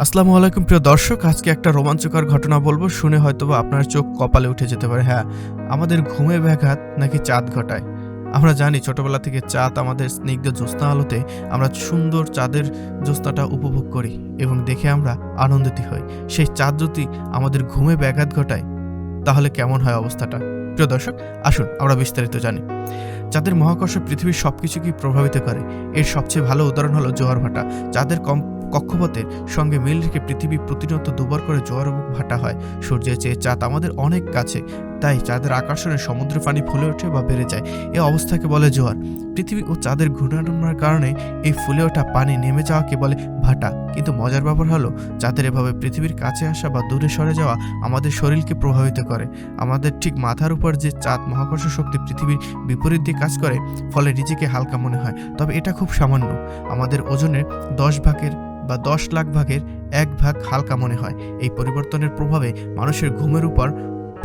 আসসালামু আলাইকুম প্রিয় দর্শক, আজকে একটা রোমাঞ্চকর ঘটনা বলবো, শুনে হয়তোবা আপনার চোখ কপালে উঠে যেতে পারে। হ্যাঁ, আমাদের ঘুমে ব্যাঘাত নাকি চাঁদ ঘটায়। আমরা জানি ছোটবেলা থেকে চাঁদ আমাদের স্নিগ্ধ জ্যোৎস্না আলোতে আমরা সুন্দর চাঁদের জ্যোৎস্নাটা উপভোগ করি এবং দেখে আমরা আনন্দিত হই। সেই চাঁদ যদি আমাদের ঘুমে ব্যাঘাত ঘটায় তাহলে কেমন হয় অবস্থাটা? প্রিয় দর্শক, আসুন আমরা বিস্তারিত জানি। চাঁদের মহাকর্ষ পৃথিবীর সবকিছুকেই প্রভাবিত করে। এর সবচেয়ে ভালো উদাহরণ হলো জোয়ার ভাটা। চাঁদের কক্ষপথের সঙ্গে মিল রেখে পৃথিবী প্রতিনিয়ত দুবার করে জোয়ার এবং ভাটা হয়। সূর্যের চেয়ে চাঁদ আমাদের অনেক কাছে, তাই চাঁদের আকর্ষণে সমুদ্রের পানি ফুলে ওঠে বা বেড়ে যায়। এই অবস্থাকে বলে জোয়ার। পৃথিবী ও চাঁদের ঘূর্ণনের কারণে এই ফুলে ওঠা পানি নেমে যাওয়াকে বলে ভাটা। কিন্তু মজার ব্যাপার হলো, চাঁদের এভাবে পৃথিবীর কাছে আসা বা দূরে সরে যাওয়া আমাদের শরীরকে প্রভাবিত করে। আমাদের ঠিক মাথার উপর যে চাঁদ মহাকর্ষ শক্তি পৃথিবীর বিপরীত দিয়ে কাজ করে, ফলে নিজেকে হালকা মনে হয়। তবে এটা খুব সামান্য। আমাদের ওজনের 10 লাখ ভাগের 1 ভাগ হালকা মনে হয়। এই পরিবর্তনের প্রভাবে মানুষের ঘুমের উপর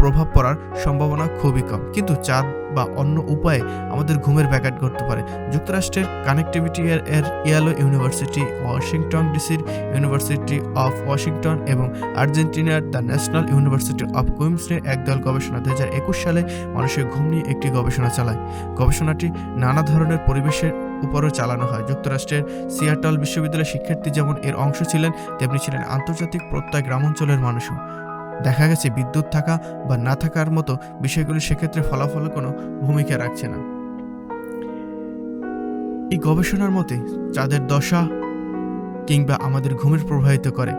প্রভাব পড়ার সম্ভাবনা খুবই কম, কিন্তু চাঁদ বা অন্য উপায়ে আমাদের ঘুমের ব্যাঘাত ঘটতে পারে। যুক্তরাষ্ট্রের কানেক্টিভিটি এর ইয়েলো ইউনিভার্সিটি, ওয়াশিংটন ডিসির ইউনিভার্সিটি অফ ওয়াশিংটন এবং আর্জেন্টিনার দ্য ন্যাশনাল ইউনিভার্সিটি অফ কুইন্সল্যান্ডের একদল গবেষণা 2021 সালে মানুষের ঘুম নিয়ে একটি গবেষণা চালায়। গবেষণাটি নানা ধরনের পরিবেশের উপরও চালানো হয়। যুক্তরাষ্ট্রের সিয়াটল বিশ্ববিদ্যালয়ের শিক্ষার্থী যেমন এর অংশ ছিলেন, তেমনি ছিলেন আন্তর্জাতিক প্রত্যয় গ্রামাঞ্চলের মানুষও। দেখা গেছে বিদ্যুৎ থাকা বা না থাকার মতো বিষয়গুলি সেক্ষেত্রে ফলাফলে কোনো ভূমিকা রাখছে না। এই গবেষণার মতে চাঁদের দশা কিংবা আমাদের ঘুমের প্রভাবিত করে।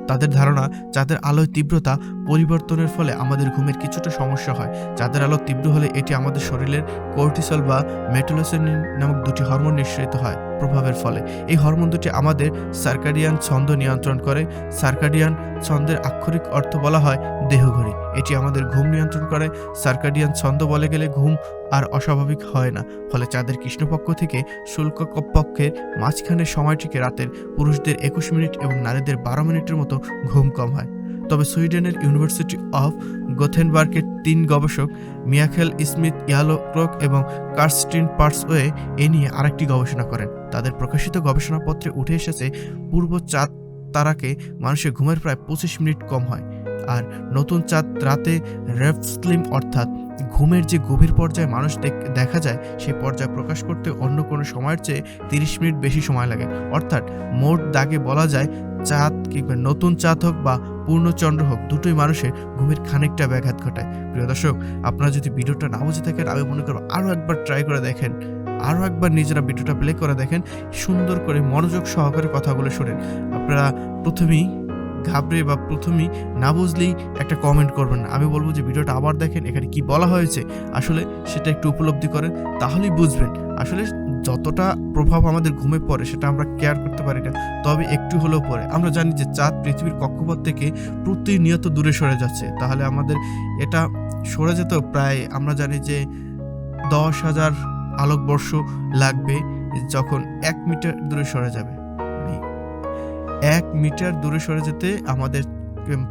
তাদের ধারণা, চাঁদের আলোয় তীব্রতা পরিবর্তনের ফলে আমাদের ঘুমের কিছুটা সমস্যা হয়। চাঁদের আলো তীব্র হলে এটি আমাদের শরীরের কর্টিসল বা মেলাটোনিন নামক দুটি হরমোন নিঃসৃত হয় প্রভাবের ফলে। এই হরমোন দুটি আমাদের সার্কাডিয়ান ছন্দ নিয়ন্ত্রণ করে। সার্কাডিয়ান ছন্দের আক্ষরিক অর্থ বলা হয় দেহঘড়ি। এটি আমাদের ঘুম নিয়ন্ত্রণ করে। সার্কাডিয়ান ছন্দ বলে গেলে ঘুম আর অস্বাভাবিক হয় না। ফলে চাঁদের কৃষ্ণপক্ষ থেকে শুক্লপক্ষের মাঝখানের সময়টিকে রাতের পুরুষদের 21 মিনিট এবং নারীদের 12 মিনিটের মতো ঘুম কম হয়। তবে সুইডেনের ইউনিভার্সিটি অফ গোথেনবার্গের 3 গবেষক মিয়াখেল স্মিথ ইয়ালোক্রক এবং কার্স্টিন পার্সওয়ে এ নিয়ে আরেকটি গবেষণা করেন। তাদের প্রকাশিত গবেষণাপত্রে উঠে এসেছে পূর্ব চাঁদ তারাকে মানুষের ঘুমের প্রায় 25 মিনিট কম হয়, আর নতুন চাঁদ রাতে রেভ স্লিম অর্থাৎ ঘুমের যে গভীর পর্যায়ে মানুষ দেখা যায়, সেই পর্যায়ে প্রকাশ করতে অন্য কোনো সময়ের চেয়ে 30 মিনিট বেশি সময় লাগে। অর্থাৎ মোট দাগে বলা যায়, চাঁদ কিংবা নতুন চাঁদ হোক বা পূর্ণচন্দ্র হোক, দুটোই মানুষের ঘুমের খানিকটা ব্যাঘাত ঘটায়। প্রিয় দর্শক, আপনারা যদি ভিডিওটা না বুঝে থাকেন, আমি মনে করব আরও একবার ট্রাই করে দেখেন, আরও একবার নিজেরা ভিডিওটা প্লে করে দেখেন, সুন্দর করে মনোযোগ সহকারে কথাগুলো শোনেন। আপনারা প্রথমেই ঘাবড়ে বা প্রথমেই না বুঝলেই একটা কমেন্ট করবেন না। আমি বলবো যে ভিডিওটা আবার দেখেন, এখানে কি বলা হয়েছে আসলে সেটা একটু উপলব্ধি করেন, তাহলেই বুঝবেন আসলে যতটা প্রভাব আমাদের ঘুমে পড়ে সেটা আমরা কেয়ার করতে পারি না, তবে একটু হলেও পড়ে। আমরা জানি যে চাঁদ পৃথিবীর কক্ষপথ থেকে প্রতিনিয়ত দূরে সরে যাচ্ছে, তাহলে আমাদের এটা সরে যেত প্রায়, আমরা জানি যে 10,000 আলোকবর্ষ লাগবে যখন 1 মিটার দূরে সরে যাবে। 1 মিটার দূরে সরে যেতে আমাদের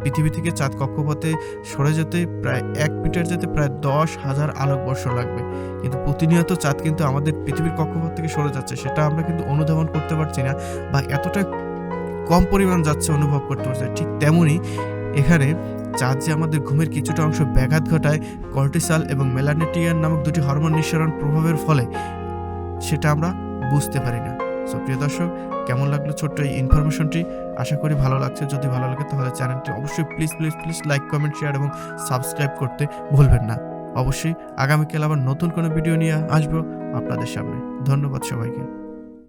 পৃথিবী থেকে চাঁদ কক্ষপথে সরে যেতে প্রায় 1 মিটার যেতে প্রায় 10,000 আলোকবর্ষ লাগবে। কিন্তু প্রতিনিয়ত চাঁদ কিন্তু আমাদের পৃথিবীর কক্ষপথ থেকে সরে যাচ্ছে, সেটা আমরা কিন্তু অনুধাবন করতে পারছি না, বা এতটা কম পরিমাণ যাচ্ছে অনুভব করতে পারছি। ঠিক তেমনই এখানে চাঁদ যে আমাদের ঘুমের কিছুটা অংশ ব্যাঘাত ঘটায় কর্টিসল এবং মেলাটোনিন নামক দুটি হরমোন নিঃসরণ প্রভাবের ফলে, সেটা আমরা বুঝতে পারি না। সো প্রিয় দর্শক, কেমন লাগলো ছোট্ট এই ইনফরমেশনটি? আশা করি ভালো লাগছে। যদি ভালো লাগে তাহলে চ্যানেলটি অবশ্যই প্লিজ লাইক, কমেন্ট, শেয়ার এবং সাবস্ক্রাইব করতে ভুলবেন না। অবশ্যই আগামীকাল আবার নতুন কোনো ভিডিও নিয়ে আসবো আপনাদের সামনে। ধন্যবাদ সবাইকে।